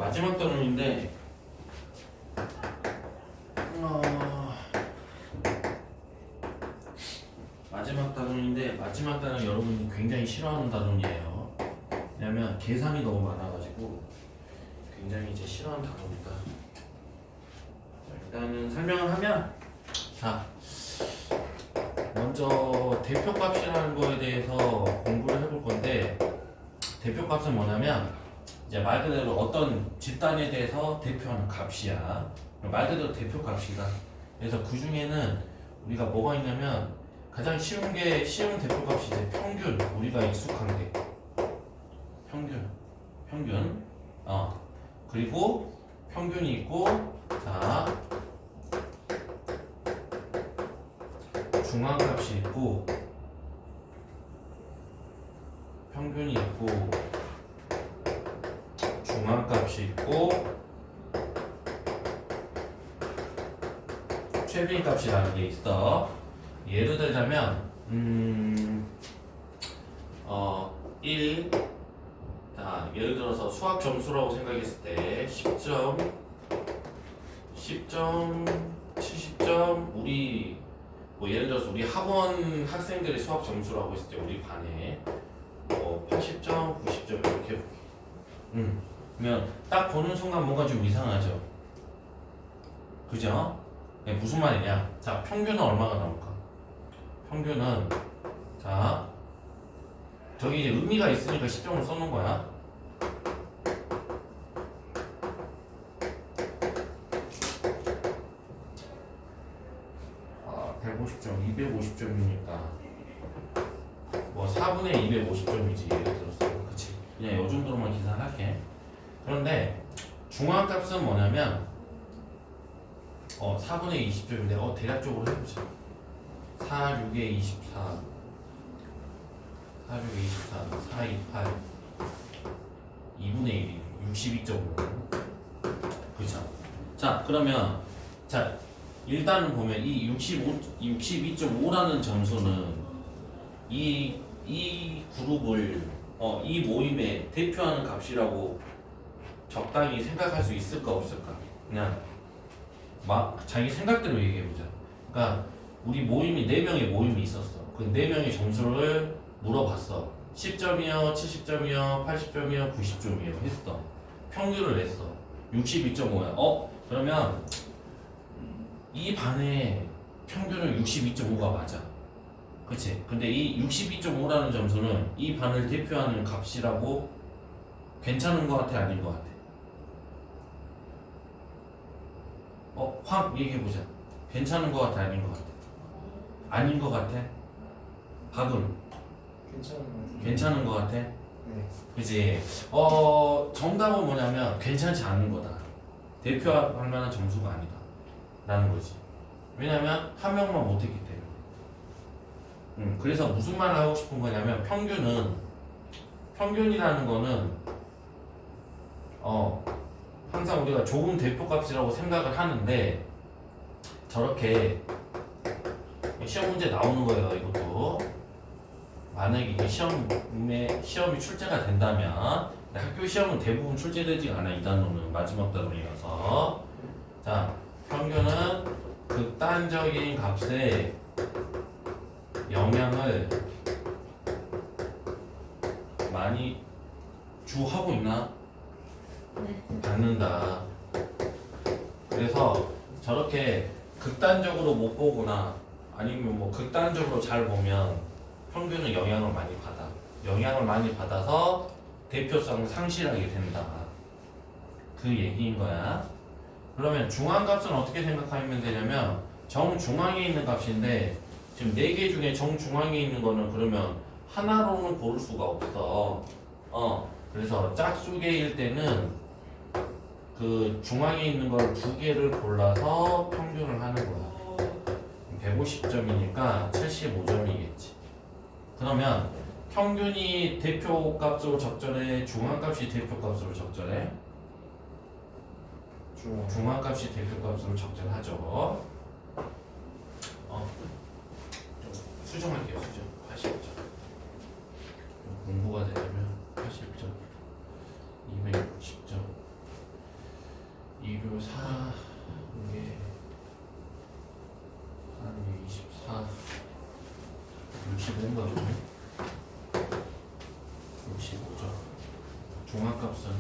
마지막 단원인데 마지막 단원 여러분이 굉장히 싫어하는 단원이에요. 왜냐면 계산이 너무 많아가지고 굉장히 이제 싫어하는 단원입니다. 일단은 설명을 하면, 자, 먼저 대표값이라는 거에 대해서 공부를 해볼 건데, 대표값은 뭐냐면 이제 말 그대로 어떤 집단에 대해서 대표하는 값이야. 말 그대로 대표값이다. 그래서 그 중에는 우리가 뭐가 있냐면 가장 쉬운 대표값이 이제 평균, 우리가 익숙한 게 평균. 그리고 평균이 있고, 자, 중앙값이 있고, 평균이 있고, 중앙값이 있고, 최빈값이라는 게 있어. 예를 들자면 1, 자, 예를 들어서 수학 점수라고 생각했을 때 10점, 70점, 우리 뭐 예를 들어서 우리 학원 학생들의 수학 점수라고 했을 때 우리 반에 80점, 90점 이렇게 볼게. 그러면 딱 보는 순간 뭔가 좀 이상하죠. 그죠? 네, 무슨 말이냐? 자, 평균은 얼마가 나올까? 평균은, 자, 저기 이제 의미가 있으니까 10점을 써놓은 거야. 150점, 250점이니까 뭐 4분의 250점이지 예를 들어서. 그치? 그냥 이 정도로만 계산할게. 그런데 중앙값은 뭐냐면 4분의 20점인데 대략적으로 해보자. 4, 6에 24, 4, 6에 24, 4, 2, 8, 2분의 1이 62.5. 그쵸? 자, 그러면 자, 일단은 보면 이 62.5라는 점수는 이 그룹을 이 모임에 대표하는 값이라고 적당히 생각할 수 있을까 없을까? 그냥 막 자기 생각대로 얘기해보자. 그러니까 우리 모임이 4명의 모임이 있었어. 그 4명의 점수를 물어봤어. 10점이요, 70점이요, 80점이요, 90점이요 했어. 평균을 냈어. 62.5야. 그러면 이 반의 평균은 62.5가 맞아. 그치? 근데 이 62.5라는 점수는 이 반을 대표하는 값이라고 괜찮은 것 같아, 아닌 것 같아? 확 얘기해보자. 괜찮은 것 같아, 아닌 것 같아? 아닌 것 같아? 밥은? 괜찮은 것 같아? 네. 그치? 정답은 뭐냐면 괜찮지 않은 거다. 대표할 만한 점수가 아니다 라는 거지. 왜냐면 한 명만 못했기 때문에. 그래서 무슨 말을 하고 싶은 거냐면 평균이라는 거는 항상 우리가 좋은 대표값이라고 생각을 하는데 저렇게 시험 문제 나오는 거예요. 이것도 만약에 이게 시험이 출제가 된다면, 학교 시험은 대부분 출제되지 않아. 이 단원은 마지막 단원이라서. 자, 평균은 극단적인 값에 영향을 많이 주하고 있나? 네. 받는다. 그래서 저렇게 극단적으로 못 보거나 아니면 뭐 극단적으로 잘 보면 평균은 영향을 많이 받아. 영향을 많이 받아서 대표성을 상실하게 된다. 그 얘기인 거야. 그러면 중앙값은 어떻게 생각하면 되냐면 정중앙에 있는 값인데 지금 4개 중에 정중앙에 있는 거는 그러면 하나로는 고를 수가 없어. 그래서 짝수개일 때는 그 중앙에 있는 걸 2개를 골라서 평균을 하는 거야. 150점이니까 75점이겠지. 그러면 평균이 대표값으로 적절해? 중앙값이 대표값으로 적절해? 중앙값이 대표값으로 적절하죠. 수정할게요. 수정. 80점. 공부가 되려면 80점, 260점, 되는 거거든요. 65죠. 중앙값은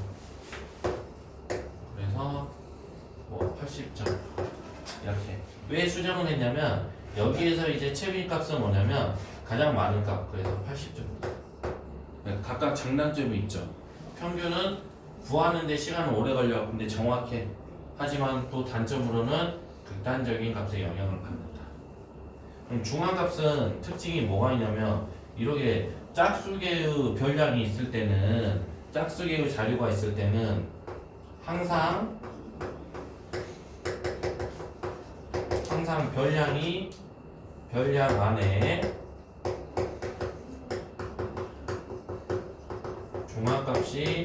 그래서 뭐 80점 이렇게. 왜 수정을 했냐면 여기에서 이제 최빈값은 뭐냐면 가장 많은 값, 그래서 80점. 각각 장단점이 있죠. 평균은 구하는데 시간은 오래 걸려. 근데 정확해. 하지만 또 단점으로는 극단적인 값에 영향을 받는다. 그럼 중앙값은 특징이 뭐가 있냐면 이렇게 짝수개의 별량이 있을 때는, 짝수개의 자료가 있을 때는 항상 별량이 별량 안에 중앙값이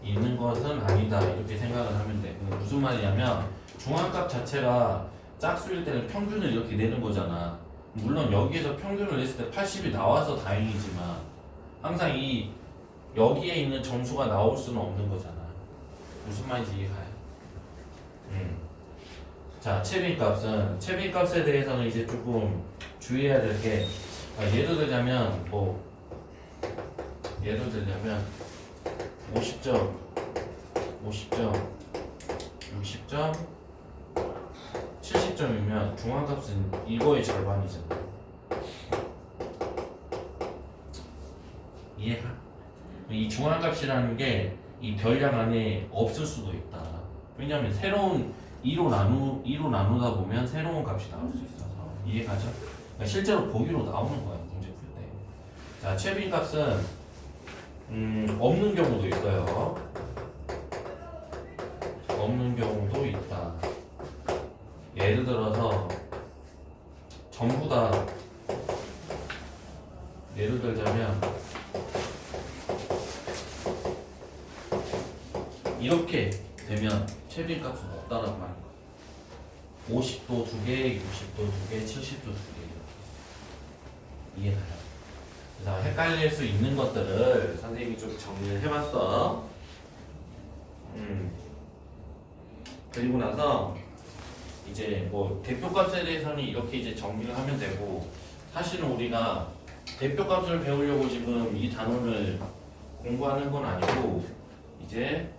있는 것은 아니다, 이렇게 생각을 하면 돼. 무슨 말이냐면 중앙값 자체가 짝수일 때는 평균을 이렇게 내는 거잖아. 물론 여기에서 평균을 냈을 때 80이 나와서 다행이지만 항상 이 여기에 있는 점수가 나올 수는 없는 거잖아. 무슨 말인지 이해가요? 자, 최빈값은, 최빈값에 대해서는 이제 조금 주의해야 될 게, 예를 들자면 50점, 60점, 70점이면 중앙값은 이거의 절반이잖아. 이해가? 이 중앙값이라는 게 이 별량 안에 없을 수도 있다. 왜냐면 새로운 2로 나누다 보면 새로운 값이 나올 수 있어서. 이해가죠? 그러니까 실제로 보기로 나오는 거야, 문제 풀 때. 자, 최빈값은 없는 경우도 있어요. 없는 경우도 있다. 예를 들어서 전부 다, 예를 들자면 이렇게 되면 최빈값은 없다라고 하는 거예요. 50도 2개, 60도 2개, 70도 2개. 이해가요? 그래서 헷갈릴 수 있는 것들을 선생님이 좀 정리를 해봤어. 그리고 나서 이제 뭐 대표값에 대해서는 이렇게 이제 정리를 하면 되고, 사실은 우리가 대표값을 배우려고 지금 이 단원을 공부하는 건 아니고 이제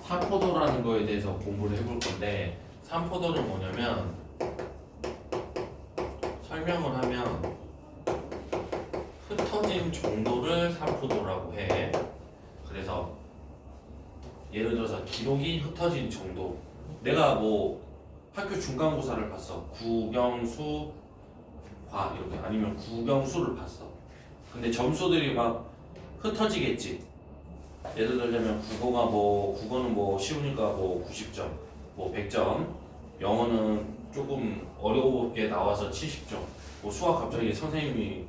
삼포도라는 거에 대해서 공부를 해볼 건데, 삼포도는 뭐냐면 설명을 하면 흩어진 정도를 삼포도라고 해. 그래서 예를 들어서 기록이 흩어진 정도, 내가 뭐 학교 중간고사를 봤어. 국영수 과 이렇게, 아니면 국영수를 봤어. 근데 점수들이 막 흩어지겠지. 예를 들자면 국어는 뭐 쉬우니까 뭐 90점, 뭐 100점, 영어는 조금 어려우게 나와서 70점, 뭐 수학 갑자기 선생님이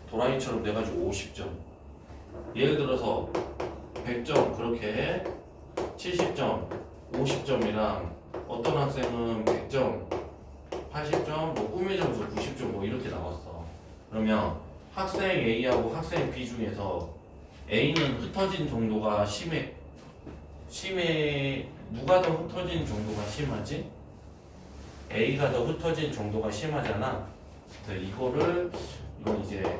도라이처럼 내가지고 50점. 예를 들어서 100점 그렇게 70점, 50점이랑 어떤 학생은 100점, 80점, 뭐 꿈의 점수 90점 뭐 이렇게 나왔어. 그러면 학생 A하고 학생 B 중에서 A는 흩어진 정도가 심해. 누가 더 흩어진 정도가 심하지? A가 더 흩어진 정도가 심하잖아. 그래서 이건 이제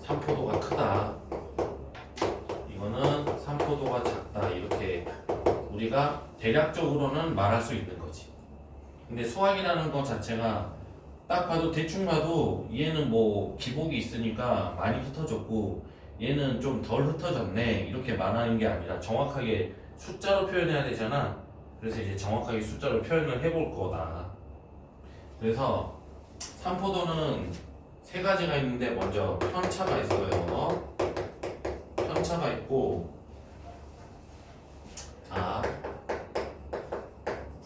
삼포도가 크다, 이거는 삼포도가 작다, 이렇게 우리가 대략적으로는 말할 수 있는 거지. 근데 수학이라는 것 자체가 딱 봐도, 대충 봐도 얘는 뭐 기복이 있으니까 많이 흩어졌고 얘는 좀 덜 흩어졌네, 이렇게 말하는 게 아니라 정확하게 숫자로 표현해야 되잖아. 그래서 이제 정확하게 숫자로 표현을 해볼 거다. 그래서 삼포도는 세 가지가 있는데, 먼저 편차가 있어요. 편차가 있고, 자,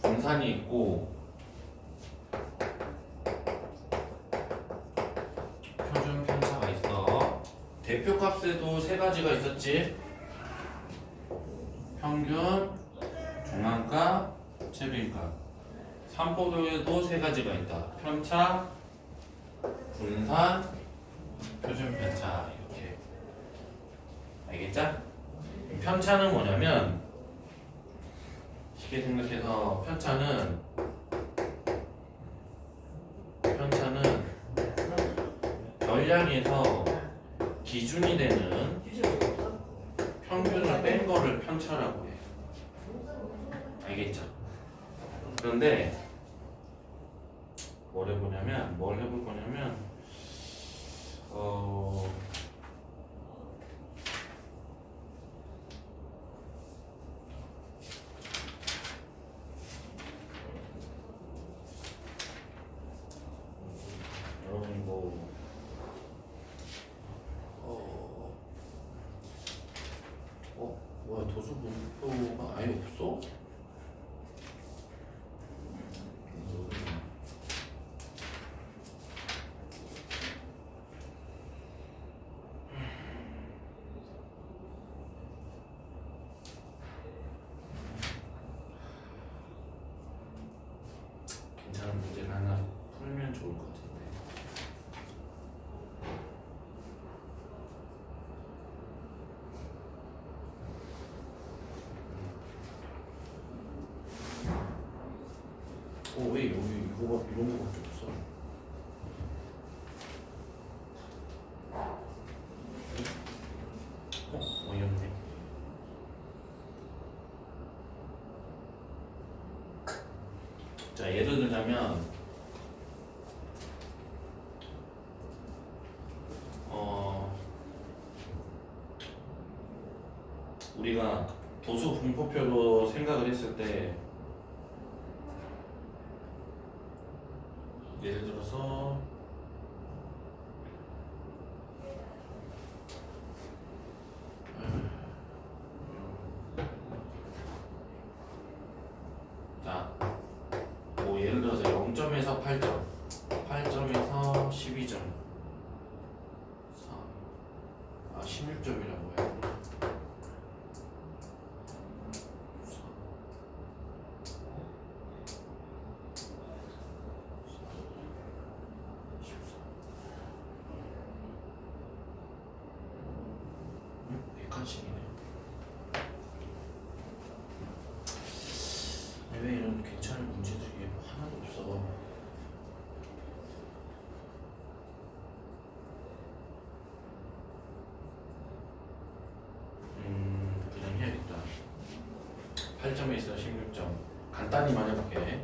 분산이 있고, 표준 편차가 있어. 대표값에도 세 가지가 있었지. 평균, 중앙값, 최빈값. 삼포도에도 세 가지가 있다. 편차, 분산, 표준 편차, 이렇게. 알겠죠? 편차는 뭐냐면, 쉽게 생각해서 편차는 원량에서 기준이 되는 평균을 뺀 거를 편차라고 해. 알겠죠? 그런데 뭘 해볼 거냐면 여러분 뭐야 도수 분포가 아예 없어? 괜찮은 문제를 하나 풀면 좋을 것 같은데. 왜 여기 이런 거밖에 없어? 어이없네. 자, 예를 들자면 우리가 도수 분포표로 생각을 했을 때 예를 들어서 자, 뭐 예를 들어서 0점에서 8점, 8점에서 12점, 16점이라고 해요. 왜 이런 괜찮은 문제들이 하나도 없어? 그냥 해야겠다. 8점에 있어 16점. 간단히만 해볼게.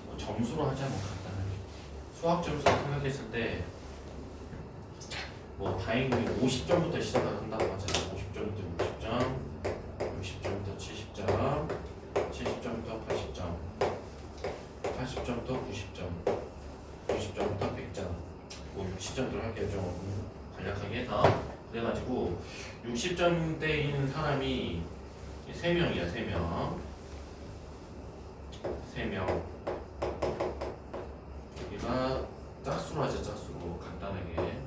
뭐 점수로 하자 뭐 간단하게. 수학 점수로 생각했을 때 뭐 다행히 50점부터 시작을 한다고 하자. 50점부터 60점, 60점부터 70점, 70점부터 80점, 80점부터 90점, 90점부터 100점, 뭐 60점으로 할게요. 좀 간략하게 해서. 그래가지고 60점대인 사람이 3명이야. 3명. 여기가 짝수로 하자. 짝수로 간단하게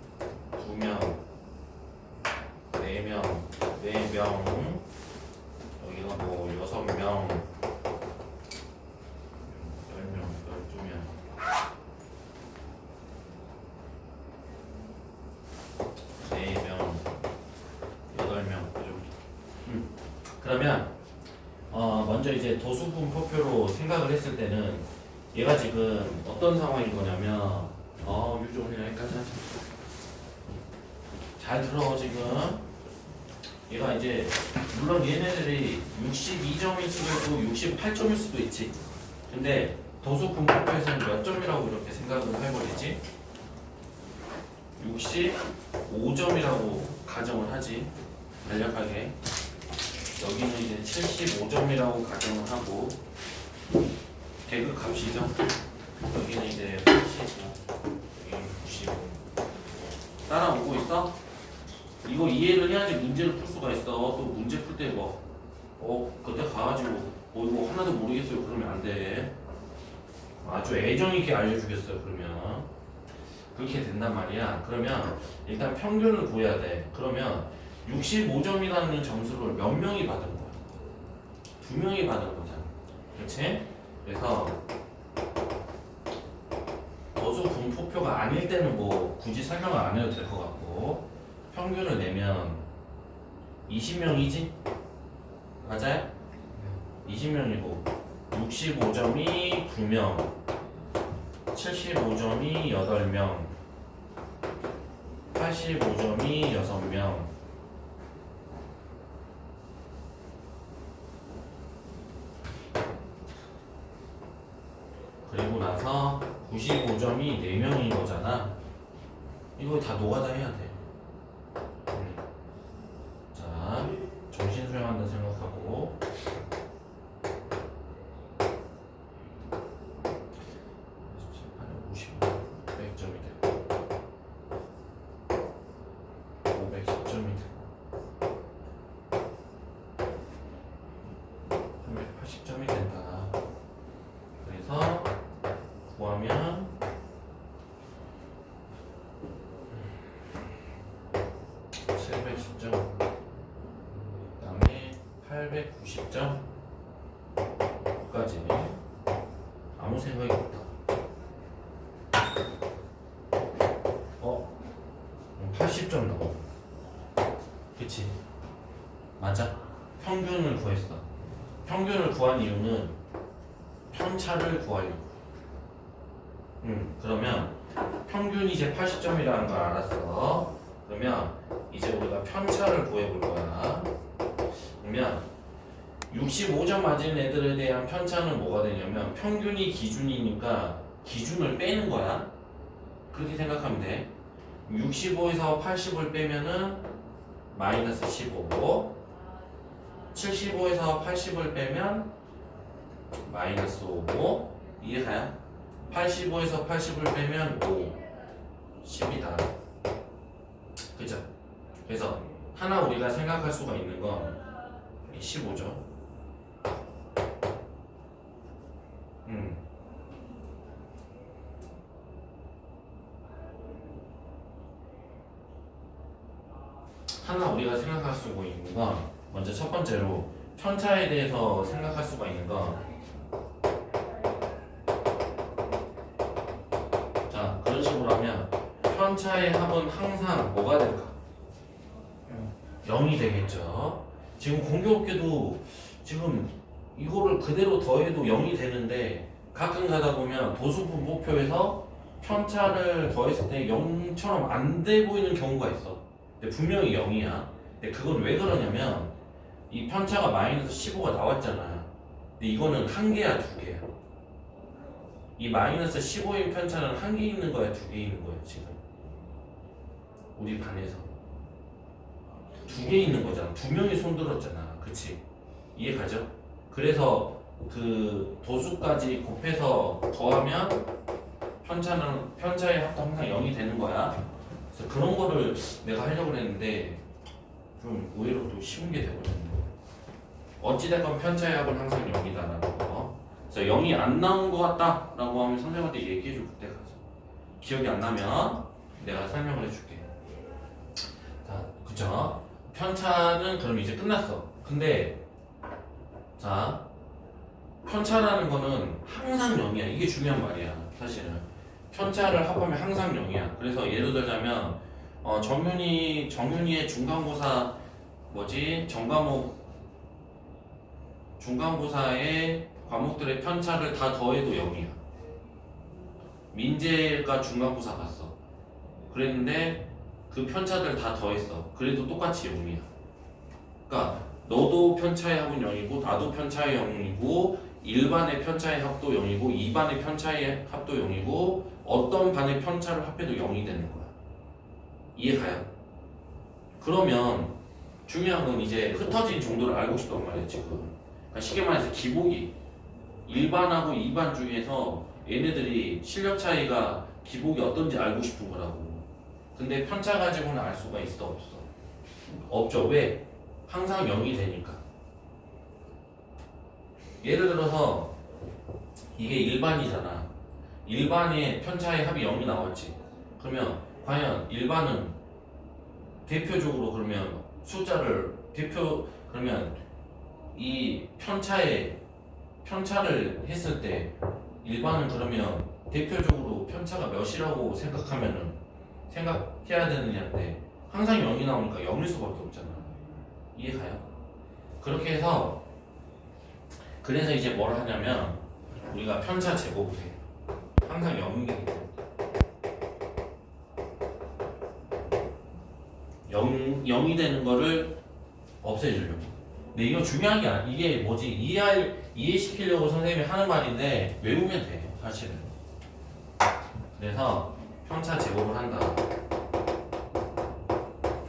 2명, 4명, 4명, 여기가 뭐 6명, 10명, 12명, 4명, 8명 그 정도. 그러면 먼저 이제 도수 분포표로 생각을 했을 때는 얘가 지금 어떤 상황인 거냐면 유종을 여기까지 하자. 잘 들어. 지금 얘가 이제 물론 얘네들이 62점일 수도 있고 68점일 수도 있지. 근데 도수 분포표에서는 몇 점이라고 이렇게 생각을 해버리지? 65점이라고 가정을 하지. 간략하게 여기는 이제 75점이라고 가정을 하고 대극 값이죠. 여기는 이제 85, 여기는 95. 따라오고 있어? 이거 이해를 해야지 문제를 풀 수가 있어. 또 문제 풀 때 그때 가가지고 이거 하나도 모르겠어요 그러면 안 돼. 아주 애정 있게 알려주겠어요 그러면. 그렇게 된단 말이야. 그러면 일단 평균을 구해야 돼. 그러면 65점이라는 점수를 몇 명이 받은 거야? 2명이 받은 거잖아. 그렇지? 그래서 도수 분포표가 아닐 때는 뭐 굳이 설명을 안 해도 될 것 같고, 평균을 내면 20명이지? 맞아요? 20명이고 65점이 9명, 75점이 8명, 85점이 6명. 그리고 나서 95점이 4명인 거잖아. 이거 다 노가다 해야 돼. 자, 정신 수양한다 생각하고. 100점이 되고 510점이 되고 380점이 된다. 그래서 구하면 710점, 그 다음에 890점까지 아무 생각이 없다. 80점 나와. 그치? 맞아? 평균을 구했어. 평균을 구한 이유는 편차를 구하려고. 그러면 평균이 이제 80점이라는 걸 알았어. 그러면 이제 우리가 편차를 구해볼 거야. 그러면 65점 맞은 애들에 대한 편차는 뭐가 되냐면 평균이 기준이니까 기준을 빼는 거야. 그렇게 생각하면 돼. 65에서 80을 빼면은 마이너스 15, 75에서 80을 빼면 마이너스 5. 이해가요? 85에서 80을 빼면 5, 10이다. 그죠? 그래서 하나 우리가 생각할 수가 있는 건 15죠. 하나 우리가 생각할 수가 있는 건 먼저 첫 번째로 편차에 대해서 생각할 수가 있는 건, 자, 그런 식으로 하면 편차의 합은 항상 뭐가 될까? 0이 되겠죠. 지금 공교롭게도 지금 이거를 그대로 더해도 0이 되는데 가끔 가다 보면 도수분모표에서 편차를 더했을 때 0처럼 안 돼 보이는 경우가 있어. 근데 분명히 0이야. 근데 그건 왜 그러냐면 이 편차가 마이너스 15가 나왔잖아. 근데 이거는 한 개야, 두 개야. 이 마이너스 15인 편차는 한 개 있는 거야, 두 개 있는 거야, 지금. 우리 반에서. 두 개 있는 거잖아. 두 명이 손 들었잖아. 그치? 이해 가죠? 그래서 그 도수까지 곱해서 더하면 편차의 합도 항상 0이 되는 거야. 그래서 그런 거를 내가 하려고 했는데 좀 의외로 또 쉬운 게 되거든요. 어찌됐건 편차의 합은 항상 0이다라는 거. 그래서 0이 안 나온 것 같다라고 하면 선생님한테 얘기해줘. 그때 가서. 기억이 안 나면 내가 설명을 해줄게. 자, 그쵸? 편차는 그럼 이제 끝났어. 근데 자, 편차라는 거는 항상 0이야. 이게 중요한 말이야. 사실은 편차를 합하면 항상 0이야. 그래서 예를 들자면 정윤이의 중간고사 중간고사의 과목들의 편차를 다 더해도 0이야. 민재가 중간고사 봤어. 그랬는데 그 편차들 다 더했어. 그래도 똑같이 0이야. 그러니까 너도 편차의 합은 0이고 나도 편차의 0이고 1반의 편차의 합도 0이고 2반의 편차의 합도 0이고 어떤 반의 편차를 합해도 0이 되는 거야. 이해가요? 그러면 중요한 건 이제 흩어진 정도를 알고 싶단 말이야 지금. 그러니까 쉽게 말해서 기복이 1반하고 2반 중에서 얘네들이 실력 차이가 기복이 어떤지 알고 싶은 거라고. 근데 편차 가지고는 알 수가 있어 없어? 없죠. 왜? 항상 0이 되니까. 예를 들어서 이게 일반이잖아. 일반의 편차의 합이 0이 나왔지. 그러면 과연 일반은 대표적으로 그러면 숫자를 그러면 이 편차를 했을 때 일반은 그러면 대표적으로 편차가 몇이라고 생각해야 되느냐인데 항상 0이 나오니까 0일 수밖에 없잖아. 이해가요? 그렇게 해서 그래서 이제 뭘 하냐면 우리가 편차 제곱을 해. 항상 0이기 때문에. 0이 되는 거를 없애주려고. 근데 이거 중요한 게 아니야. 이게 뭐지? 이해시키려고 선생님이 하는 말인데 외우면 돼, 사실은. 그래서 편차 제곱을 한다.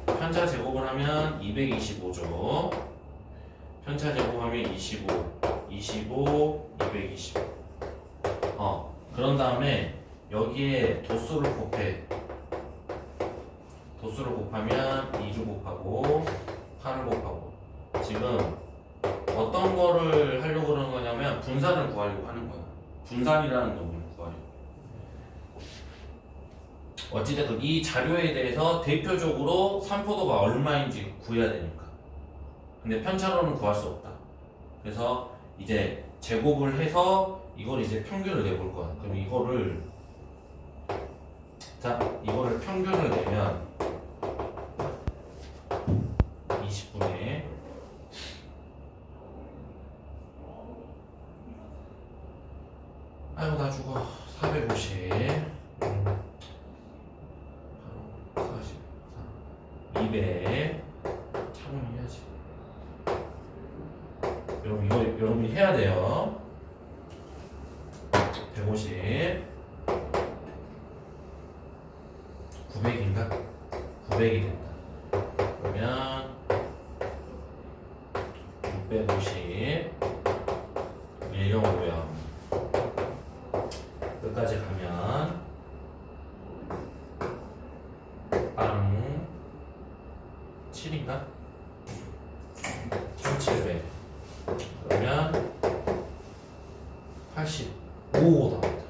편차 제곱을 하면 225죠. 편차 제곱하면 25, 220. 그런 다음에 여기에 도수를 곱해. 도수를 곱하면 2를 곱하고 8을 곱하고. 지금 어떤 거를 하려고 그러는 거냐면 분산을 구하려고 하는 거야. 분산이라는 놈을 구하려고. 어찌됐든 이 자료에 대해서 대표적으로 산포도가 얼마인지 구해야 되니까. 근데 편차로는 구할 수 없다. 그래서 이제 제곱을 해서 이걸 이제 평균을 내볼 거야. 그럼 이거를 평균을 내면 20분의 아이고 나 죽어. 450 44 200 차분히 해야지. 여러분 이거 여러분이 해야 돼요. 150 900인가? 900이 된다. 그러면 650 1.5요. 끝까지 가면 빵 7인가? 1700. 그러면 85 나온다.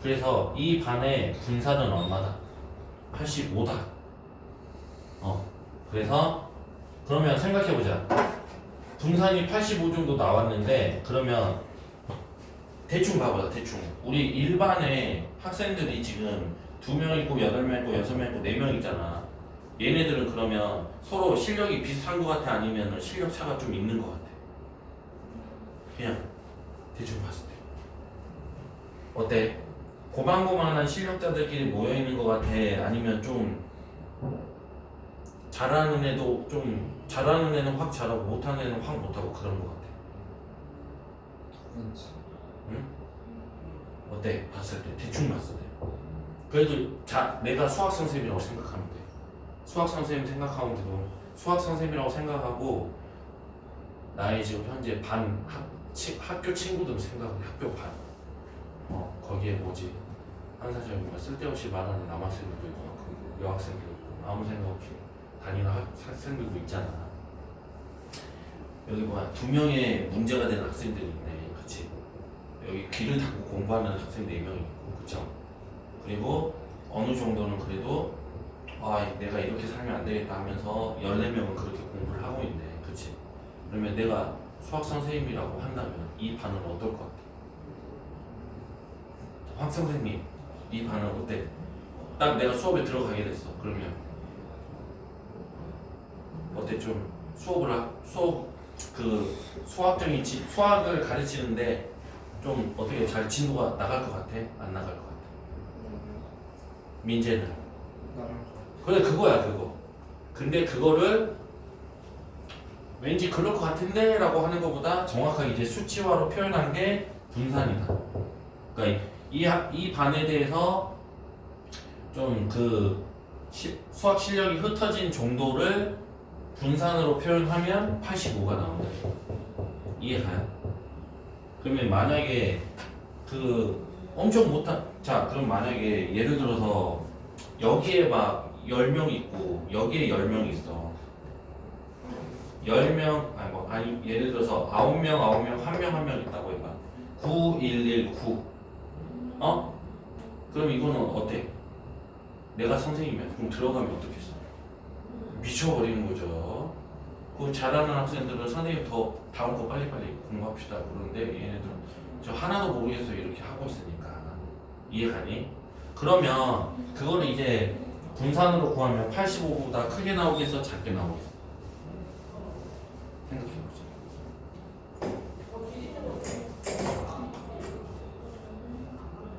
그래서 이 반의 분산은 얼마다? 85다. 그래서 그러면 생각해보자. 분산이 85 정도 나왔는데 그러면 대충 봐보자. 대충 우리 일반의 학생들이 지금 2명 있고 8명 있고 6명 있고 4명 있잖아. 얘네들은 그러면 서로 실력이 비슷한 것 같아? 아니면 실력 차가 좀 있는 것 같아? 그냥 대충 봤을 때 어때? 고만고만한 실력자들끼리 모여있는 것 같아? 아니면 좀 잘하는 애도 좀 잘하는 애는 확 잘하고 못하는 애는 확 못하고 그런 것 같아? 응? 어때? 봤을 때 대충 봤을 때 그래도 내가 수학 선생님이라고 생각하면 돼. 수학 선생님 생각하면 돼도 수학 선생님이라고 생각하고 나의 지금 현재 학교 친구들 생각하고 학교 반 거기에 뭐지 한사적인 쓸데없이 말하는 남학생들도 있고 여학생들도 있고 아무 생각 없이 다니는 학생들도 있잖아. 여기 뭐야 2명의 문제가 되는 학생들이 있네. 그치? 여기 귀를 닫고 공부하는 학생 4명이 있고 그쵸? 그리고 어느 정도는 그래도 내가 이렇게 살면 안 되겠다 하면서 14명은 그렇게 공부를 하고 있네. 그치? 그러면 내가 수학 선생님이라고 한다면 이 반은 어떨 것 같아? 황 선생님 이 반은 어때? 딱 내가 수업에 들어가게 됐어. 그러면 어때? 좀 수학을 가르치는데 좀 어떻게 잘 진도가 나갈 것 같아? 안 나갈 것 같아? 민재는? 그래 그거야 그거. 근데 그거를 왠지 그럴 것 같은데 라고 하는 것보다 정확하게 이제 수치화로 표현한 게 분산이다. 그러니까 이 반에 대해서 좀 그 수학 실력이 흩어진 정도를 분산으로 표현하면 85가 나온다. 이해가요? 그러면 만약에 그 엄청 못한 그럼 만약에 예를 들어서 여기에 막 10명 있고 여기에 10명 있어. 10명 예를 들어서 9명 1명 있다고 해봐. 9, 1, 1, 9 그럼 이거는 어때? 내가 선생님이야. 그럼 들어가면 어떻겠어? 미쳐버리는 거죠. 그 잘하는 학생들은 선생님 더 다음 거 빨리빨리 공부합시다 그러는데 얘네들은 저 하나도 모르겠어요 이렇게 하고 있으니까. 이해가니? 그러면 그거를 이제 분산으로 구하면 85보다 크게 나오겠어? 작게 나오겠어? 생각해보자.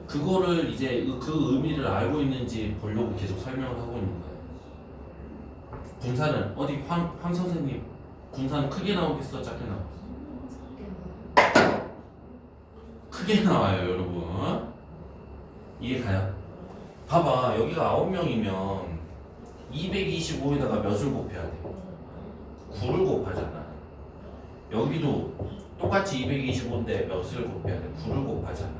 그거를 이제 그 의미를 알고 있는지 보려고 계속 설명을 하고 있는 거예요. 분산은 어디 황 선생님 분산 크게 나오겠어 작게 나오겠어? 크게 나와요 여러분. 이해 가요? 봐봐 여기가 9명이면 225에다가 몇을 곱해야 돼? 9를 곱하잖아. 여기도 똑같이 225인데 몇을 곱해야 돼? 9를 곱하잖아.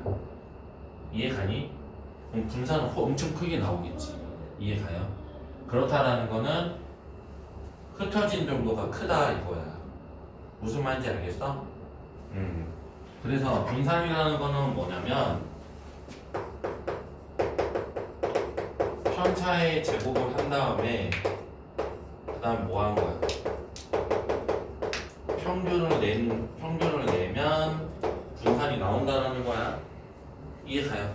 이해 가니? 그럼 분산은 엄청 크게 나오겠지. 이해 가요? 그렇다라는 거는 흩어진 정도가 크다 이거야. 무슨 말인지 알겠어? 그래서 분산이라는 거는 뭐냐면 편차의 제곱을 한 다음에 그 다음 뭐 한 거야? 평균을 내면 분산이 나온다는 거야. 이해 가요?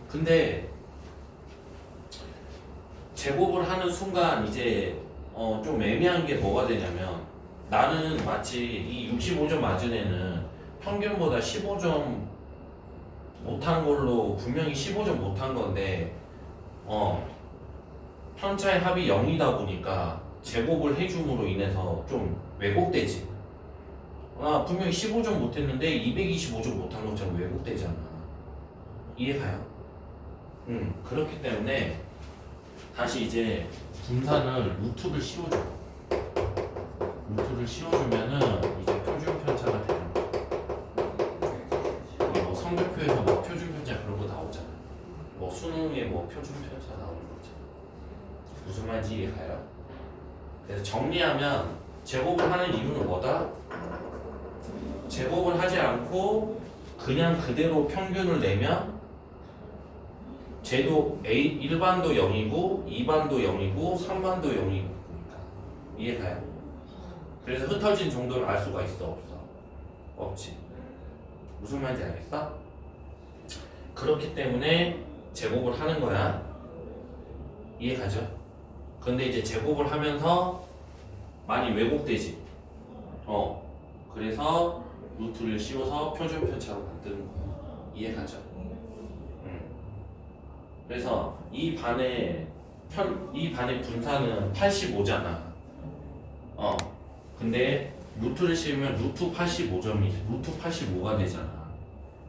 근데 제곱을 하는 순간 이제 좀 애매한 게 뭐가 되냐면 나는 마치 이 65점 맞은 애는 평균보다 15점 못한 걸로 분명히 15점 못한 건데 편차의 합이 0이다 보니까 제곱을 해줌으로 인해서 좀 왜곡되지. 분명히 15점 못했는데 225점 못한 것처럼 왜곡되잖아. 이해가요? 그렇기 때문에 다시 이제 분산을 루트를 씌워줘. 루트를 씌워주면은 이제 표준 편차가 되는 거야. 뭐 성적표에서 뭐 표준 편차 그런 거 나오잖아. 뭐 수능에 뭐 표준 편차 나오는 거잖아. 무슨 말인지 이해가요? 그래서 정리하면 제곱을 하는 이유는 뭐다? 제곱을 하지 않고 그냥 그대로 평균을 내면 쟤도 A 1반도 0이고 2반도 0이고 3반도 0이고 이해가요? 그래서 흩어진 정도를 알 수가 있어 없어? 없지. 무슨 말인지 알겠어? 그렇기 때문에 제곱을 하는 거야. 이해가죠? 근데 이제 제곱을 하면서 많이 왜곡되지. 그래서 루트를 씌워서 표준 편차로 만드는 거야. 이해가죠? 그래서 이 반의 분산은 85잖아. 근데 루트를 씌우면 루트 85점이지. 루트 85가 되잖아.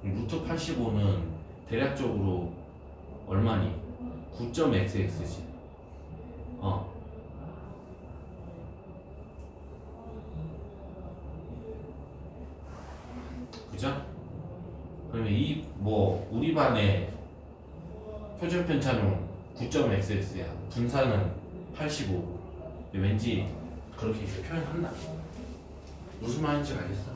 루트 85는 대략적으로 얼마니? 9.xx지. 그죠? 그러면 이 뭐 우리 반의 표준 편차는 9.xx야. 분산은 85. 왠지 그렇게 이렇게 표현한다. 무슨 말인지 알겠어?